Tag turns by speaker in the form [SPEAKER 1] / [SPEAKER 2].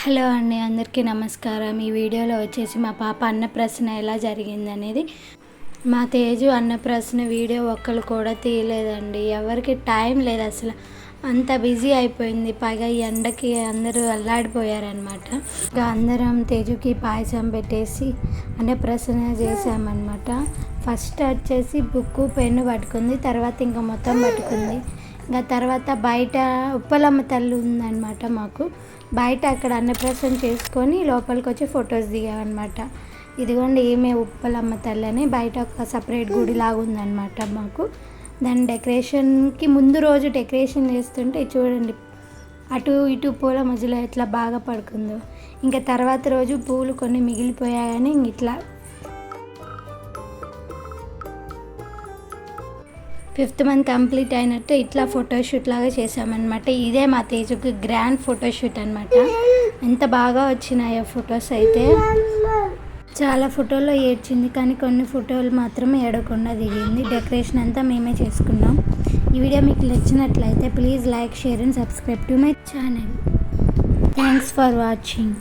[SPEAKER 1] Hello అండి, అందరికీ నమస్కారం. ఈ వీడియోలో వచ్చేసి మా పాప అన్నప్రాసన ఎలా జరిగిందనేది. మా తేజు అన్నప్రాసన వీడియో ఒక్కరు కూడా తీయలేదండి. ఎవరికి టైం లేదు, అసలు అంత బిజీ అయిపోయింది. పైగా ఈ ఎండకి అందరూ అల్లాడిపోయారనమాట. ఇంకా అందరం తేజుకి పాయసం పెట్టేసి అన్నప్రాసన చేసామన్నమాట. ఫస్ట్ వచ్చేసి బుక్కు పెన్ను పట్టుకుంది, తర్వాత ఇంకా మొత్తం పట్టుకుంది. ఇంకా తర్వాత బయట ఉప్పలమ్మ తల్లి ఉందన్నమాట మాకు. బయట అక్కడ అన్నప్రాసన చేసుకొని లోపలికి వచ్చి ఫొటోస్ దిగామన్నమాట. ఇదిగోండి ఈమె ఉప్పలమ్మ తల్లి అని. బయట ఒక సపరేట్ గుడి లాగా ఉందన్నమాట మాకు. దాని డెకరేషన్కి ముందు రోజు డెకరేషన్ చేస్తుంటే చూడండి, అటు ఇటు పూల మధ్యలో ఎట్లా బాగా పడుకుందో. ఇంకా తర్వాత రోజు పూలు కొన్ని మిగిలిపోయాయని ఇట్లా 5th మంత్ కంప్లీట్ అయినట్టు ఇట్లా ఫోటోషూట్ లాగా చేసామన్నమాట. ఇదే మా తేజుకి గ్రాండ్ ఫోటోషూట్ అనమాట. ఎంత బాగా వచ్చినాయో ఫొటోస్ అయితే. చాలా ఫోటోల్లో ఏడ్చింది, కానీ కొన్ని ఫోటోలు మాత్రం ఏడవకుండా దిగింది. డెకరేషన్ అంతా మేమే చేసుకున్నాం. ఈ వీడియో మీకు నచ్చినట్లయితే please like, share and subscribe to my channel. Thanks for watching.